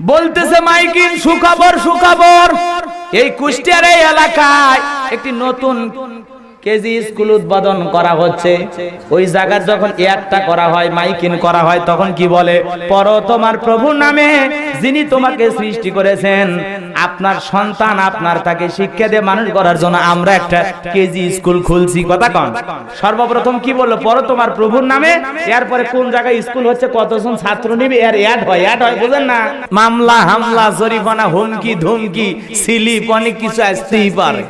বলতেছে মাইকিং সুখবর সুখবর, এই কুষ্টিয়ার এই এলাকায় একটি নতুন কেজি স্কুল উদ্বোধন করা হচ্ছে। ওই জায়গার যখন এয়ারটা করা হয়, মাইকিং করা হয়, তখন কি বলে, পড়ো তোমার প্রভুর নামে যিনি তোমাকে সৃষ্টি করেছেন, আপনার সন্তান আপনার তাকে শিক্ষা দিয়ে মানুষ করার জন্য আমরা একটা কেজি স্কুল খুলছি। কথা কন, সর্বপ্রথম কি বললো, পড়ো তোমার প্রভুর নামে, এরপরে কোন জায়গায় স্কুল হচ্ছে, কতজন ছাত্র নিবে, এর অ্যাড হয় বুঝেন না। মামলা হামলা জরিমানা হুমকি ধুমকি স্লিপ অনেক কিছু আসতেই পারে।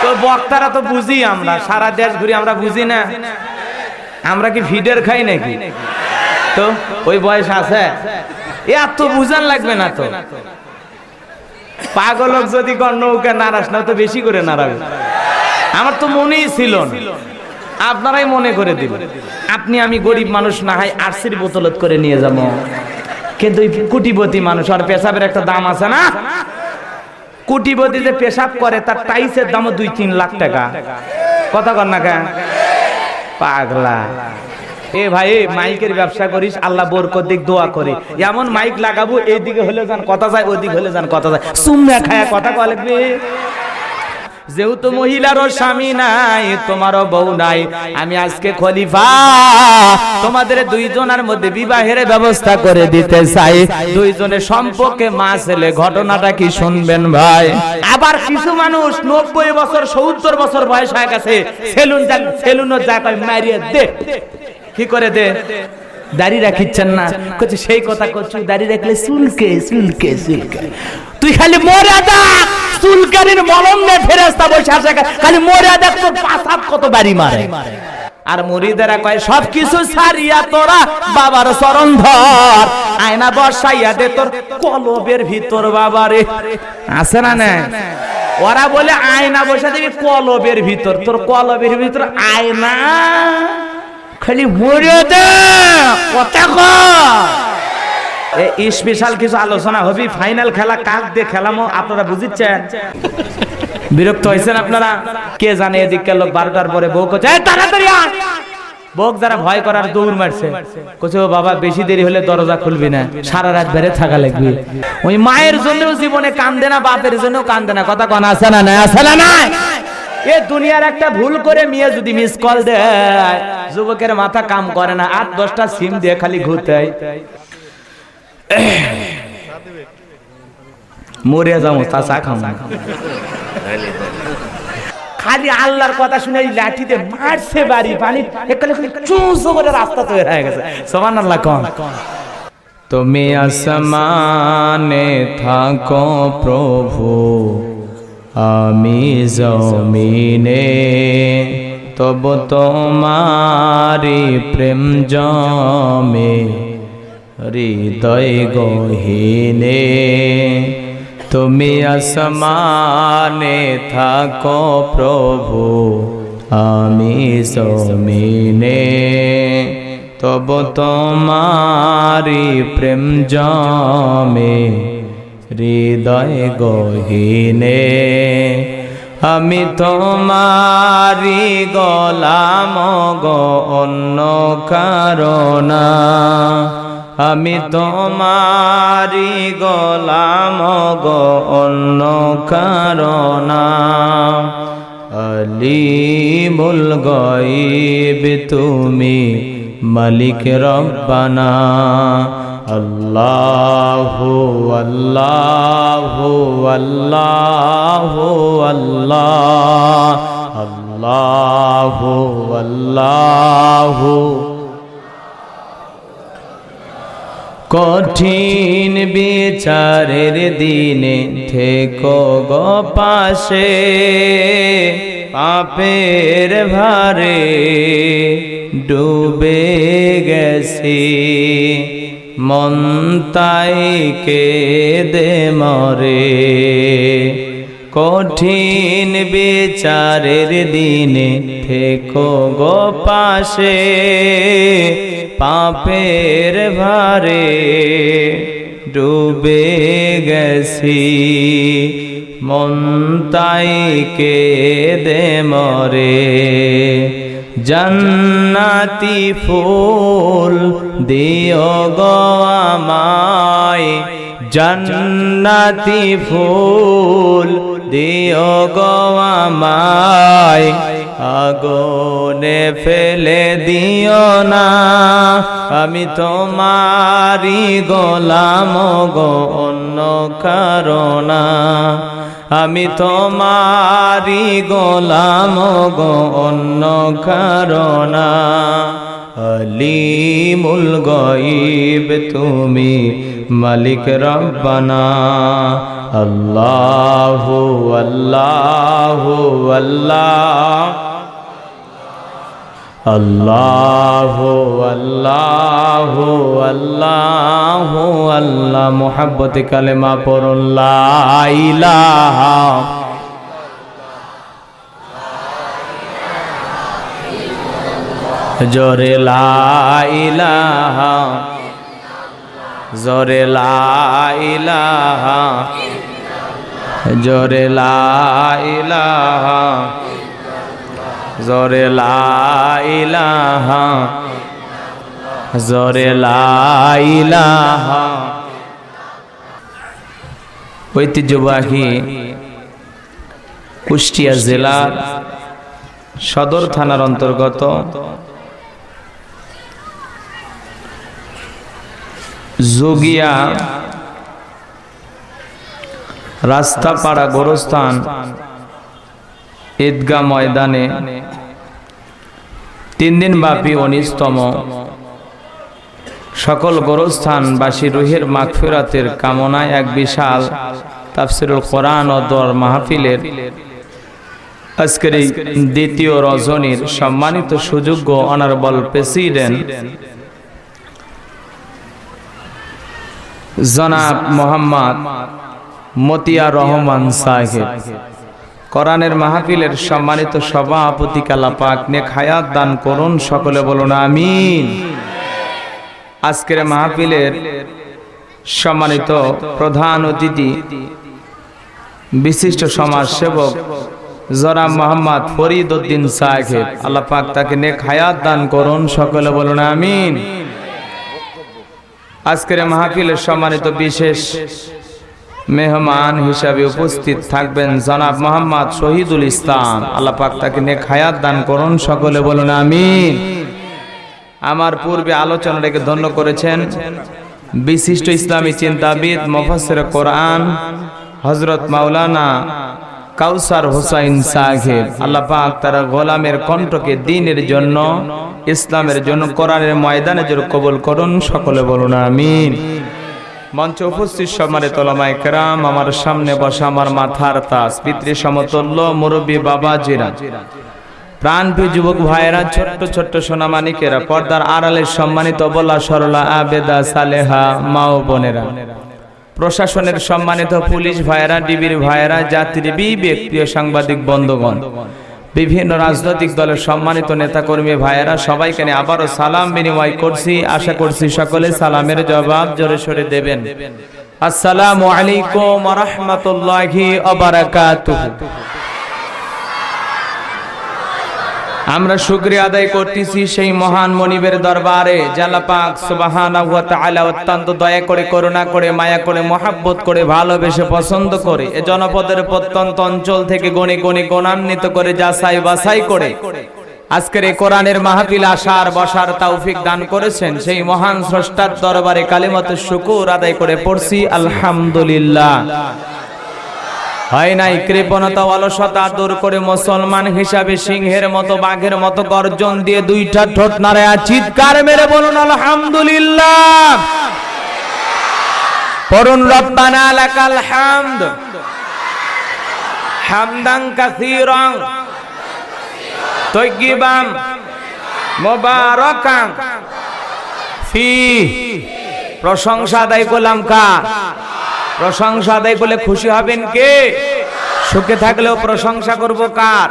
তো বক্তারা তো বুঝি, আমরা সারা দেশ ঘুরি, আমরা বুঝি না? আমরা কি ফিডের খাই নাকি? তো ওই বয়স আছে, এত বুঝান লাগবে না তো। পাগলক যদি কোন নৌকা নারাস না, তো বেশি করে নাড়াবে। আমার তো মনেই ছিল না, আপনারাই মনে করে দিবেন। আপনি আমি গরিব মানুষ, না হয় আরসির বোতলত করে নিয়ে যাবো, কিন্তু কোটিপতি মানুষ, আর পেশাবের একটা দাম আছে না। কোটিপতি যে পেশাব করে তার টাইসের দামও 2-3 লাখ টাকা। কথা কর না কেন পাগলা? এ ভাই, মাইকের ব্যবসা করিস, আল্লাহ বরকত দিক, দোয়া করি। এমন মাইক লাগাবো, এইদিকে হলে যান কথা যায়, ওইদিকে হলে যান কথা যায়, সুমনা খায়া কথা বলবে। যেহেতু মহিলারও স্বামী নাই, তোমারও বউ নাই, আমি আজকে খলিফা তোমাদের দুইজনের মধ্যে বিবাহের ব্যবস্থা করে দিতে চাই। দুইজনের সম্পর্কে মা ছেলে, ঘটনাটা কি শুনবেন ভাই? আবার কিছু মানুষ 90 বছর 70 বছর বয়স হয়ে গেছে, সেলুনও যা কয় মারিয়ে দে। কি করে দে? দাড়ি রাখিচ্ছেন না, কচ্ছে সেই কথা করছি, দাড়ি রাখলে চুলকে চুলকে চুলকে। তুই খালি মরে দেখ, চুলকানির মলম নে ফেরেশতা বসে আছে, খালি মরে দেখ তোর পাছাপ কত বাড়ি মারে। আর মুরিদেরা কয় সবকিছু ছাড়িয়া তোরা বাবার চরণ ধর, আয়না বসাইয়া দে তোর কলবের ভিতর। বাবারে আছে না না? ওরা বলে আয়না বসা দিবি কলবের ভিতর, তোর কলবের ভিতর আয়না, খালি মরে দে কথা কর। এই স্পেশাল কিছু আলোচনা হবে, ফাইনাল খেলা কাক দিয়ে খেলামো, আপনারা বুঝিচ্ছেন? বিরক্ত হয়েছেন আপনারা? কে জানে এদিকে লোক 12টার পরে বউ করছে তাড়াতাড়ি আয়। বউ যারা ভয় করার দৌড় মারছে, কইছে ও বাবা বেশি দেরি হলে দরজা খুলবি না, সারা রাত বেড়ে থাকা লাগবে। ওই মায়ের জন্যও জীবনে কান্দে না, বাপের জন্যও কান্দে না। কথা কোন আছে না? না আছে না? না এ দুনিয়ার একটা ভুল করে মেয়ে যদি মিস কল দেয়, যুবকের মাথা কাম করে না, 8-10টা সিম দিয়ে খালি ঘুরতে মরে যাবো, তা চা খাম খালি আল্লাহর কথা শুনে লাঠিতে মারছে বাড়ি পানি চুঁচো করে রাস্তা তৈরি হয়ে গেছে। সুবহানাল্লাহ কোন। তুমি আসমানে থাকো প্রভু, আমি জমিনে, তব তোমারি প্রেম জমে হৃদয় গহীনে। তুমি আসমানে থাকো প্রভু, আমি জমিনে, তব তোমারি প্রেম জমে হৃদয় গহীনে। আমি তোমারি গোলাম গো, অন্য কারণা, আমি তোমারি গোলাম গো, অন্য কারণা। আলিমুল গায়ব তুমি, মালিক রব্বানা। আল্লাহু আল্লাহু আল্লাহু আল্লাহ, আল্লাহু আল্লাহু। কঠিন বিচারের দিনে থেকো গো পাশে, পাপের ভারে ডুবে গেছি, মন তাই কেঁদে মরে। কঠিন বিচারের দিনে থেকো গো পাশে, পাপের ভারে ডুবে গেছি, মন তাই কেঁদে মরে। জান্নাতি ফুল দিও গো আমায়, জান্নাতি ফুল দিও গো আমায়, আগুনে ফেলে দিও না, আমি তোমারি গোলাম গো অন্য কারো না, আমি তোমারি গোলাম গো অন্য কারো না। আলিমুল গায়ব তুমি মালিক রব্বানা, আল্লাহু আল্লাহু আল্লাহ, আল্লাহু আল্লাহু আল্লাহু আল্লাহ। মুহাব্বতে কালেমা পড়ুন লা ইলাহা, জোরে লা ইলাহা, জোরে লা ইলাহা, জোরে লা ইলাহা, জোরে লা ইলাহা, জোরে লা ইলাহা। ঐতিহ্যবাহী কুষ্টিয়া জেলার সদর থানার অন্তর্গত যোগিয়া রাস্তাপাড়া গোরস্থান ঈদগাহ ময়দানে 3 দিন ব্যাপী 19তম সকল গোরস্থানবাসী রুহের মাগফিরাতের কামনায় এক বিশাল তাফসীরুল কোরআন ও দোয়ার মাহফিলের আজকের এই দ্বিতীয় রজনীর সম্মানিত সুযোগ্য অনারেবল প্রেসিডেন্ট জনাব মোহাম্মদ মতিয়ার রহমান সাহেব, কোরআনের মাহফিলের সম্মানিত সভাপতি, আল্লাহ পাক নেক হায়াত দান করুন, সকলে বলুন আমিন। আজকের মাহফিলের সম্মানিত প্রধান অতিথি বিশিষ্ট সমাজসেবক জনাব মোহাম্মদ ফরিদ উদ্দিন সাহেব, আল্লাহ পাক তাকে নেক হায়াত দান করুন, সকলে বলুন আমিন। আজকের মাহফিলের সম্মানিত বিশেষ মেহমান হিসাবে উপস্থিত থাকবেন জনাব মোহাম্মদ শহীদুল ইসলাম, আল্লাহ পাক তাকে নেক হায়াত দান করুন, সকলে বলুন আমিন। আমার পূর্বে আলোচনা রেখে ধন্য করেছেন বিশিষ্ট ইসলামী চিন্তাবিদ মুফাসসির কোরআন হযরত মাওলানা কাউসার হোসাইন সাহেব, আল্লাহ পাক তার গোলামের কণ্ঠকে দ্বীনের জন্য, ইসলামের জন্য, কোরআনের ময়দানে জোর কবুল করুন, সকলে বলুন আমিন। মঞ্চে উপস্থিত সম্মানিত উলামায়ে কেরাম, আমার সামনে বসা আমার মাথার তাজ, পিতৃ সমতুল্য মুরব্বী বাবাজিরা, প্রাণপ্রিয় যুবক ভাইয়েরা, ছোট্ট ছোট্ট সোনামানিকেরা, পর্দার আড়ালের সম্মানিত বলা সরলা আবেদা সালেহা মা ও বোনেরা, প্রশাসনের সম্মানিত পুলিশ ভাইয়েরা, ডিবির ভাইয়েরা, জাতির বিবেক প্রিয় সাংবাদিক বন্ধুগণ, বিভিন্ন রাজনৈতিক দলের সম্মানিত নেতাকর্মী ভাইয়েরা, সবাইকে নিয়ে আবারও সালাম বিনিময় করছি। আশা করছি সকলে সালামের জবাব জোরে সোরে দেবেন। আসসালামু আলাইকুম ওয়া রাহমাতুল্লাহি ওয়া বারাকাতুহু। আমরা শুকরিয়া আদায় করতেছি সেই মহান মনিবের দরবারে, আল্লাহ পাক সুবহানাহু ওয়া তাআলা অত্যন্ত দয়া করে, করুণা করে, মায়া করে, মহব্বত করে, ভালোবেসে, পছন্দ করে এ জনপদের প্রত্যন্ত অঞ্চল থেকে গণে গণে গুণান্বিত করে, যাচাই বাছাই করে আজকের এই কোরআনের মাহফিল আসার বসার তৌফিক দান করেছেন। সেই মহান স্রষ্টার দরবারে কালিমাতুশ শুকর আদায় করে পড়ছি আলহামদুলিল্লাহ। হয় নাই কৃপণতা অলসতা দূর করে মুসলমান হিসাবে সিংহের মতো, বাঘের মতো গর্জন দিয়ে দুইটা ঠোঁট নাড়ায়া চিৎকার মেরে বলুন আলহামদুলিল্লাহ। পড়ুন রব্বানা লাকাল হামদ হামদান কাসীরান তাইয়িবান মুবারাকান ফি। প্রশংসা আদায় করলাম কার? প্রশংসা আদায় করলে খুশি হবেন কে? সুখে থাকলেও প্রশংসা করব কার?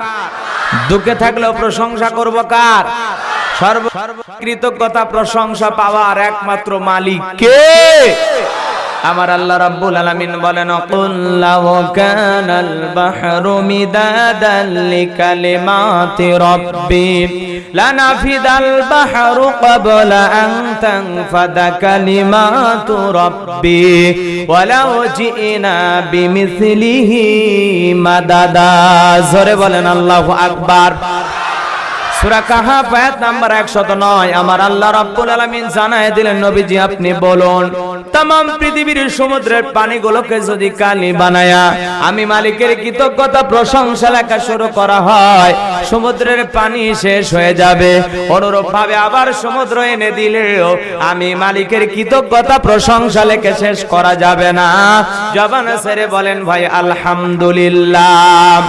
দুঃখে থাকলেও প্রশংসা করব কার? সর্বকৃতজ্ঞতা প্রশংসা পাওয়ার একমাত্র মালিক কে? আমার আল্লাহ রাব্বুল আলামিন বলেন কুল লাউ কানাল বাহরু মিদাদান লিকালিমাতি রাব্বি লানাফিদাল বাহরু ক্বাবলা আন তানফাদা কালিমাতু রাব্বি ওয়ালাউ জিনা বিমিসলিহি মাদাদা। জোরে বলেন আল্লাহু আকবার। সূরা কাহাফ আয়াত নাম্বার 109। আমার আল্লাহ রাব্বুল আলামিন জানায় দিলেন, নবীজি আপনি বলুন, तमाम পৃথিবীর সমুদ্রের পানিগুলোকে যদি কালি বানায়া আমি মালিকের কৃতজ্ঞতা প্রশংসা লেখা শুরু করা হয়, সমুদ্রের পানি শেষ হয়ে যাবে। অনুরূপভাবে আবার সমুদ্র এনে দিলেও আমি মালিকের কৃতজ্ঞতা প্রশংসা লেখে শেষ করা যাবে না। জবান ছেড়ে বলেন ভাই আলহামদুলিল্লাহ।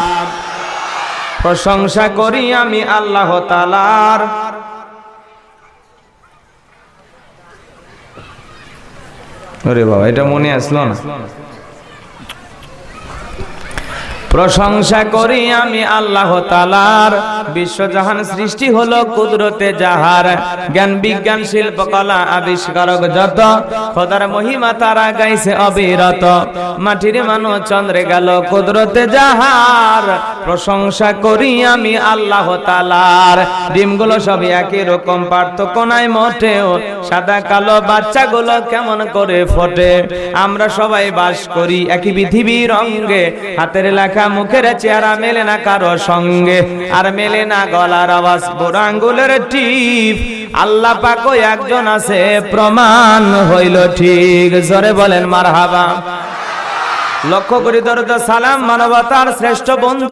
প্রশংসা করি আমি আল্লাহ তাআলার। ওরে বাবা, এটা মনে আসলো না। প্রশংসা করি আমি আল্লাহ তাআলার, বিশ্বজাহান সৃষ্টি হলো কুদরতে যাহার, জ্ঞান বিজ্ঞান শিল্প কলা আবিষ্কারক যত, খোদার মহিমা তারা গাইছে অবিরত, মাটির মানুষ চন্দ্রে গেল কুদরতে যাহার। প্রশংসা করি আমি আল্লাহ তাআলার। ডিমগুলো সব একই রকম, পার্থক্য নাই মোটেও, সাদা কালো বাচ্চাগুলো কেমন করে ফোটে। আমরা সবাই বাস করি একই পৃথিবীর অঙ্গে, হাতের লেখা মুখের চেহারা মেলে না কারো সঙ্গে, আর মেলে না গলার আওয়াজ বুড়ো আঙ্গুলের টিপ। আল্লাহ পাক একজন আছে প্রমাণ হইল ঠিক। জোরে বলেন মারহাবা। লক্ষ্য করি দরুদ সালাম মানবতার শ্রেষ্ঠ বন্ধু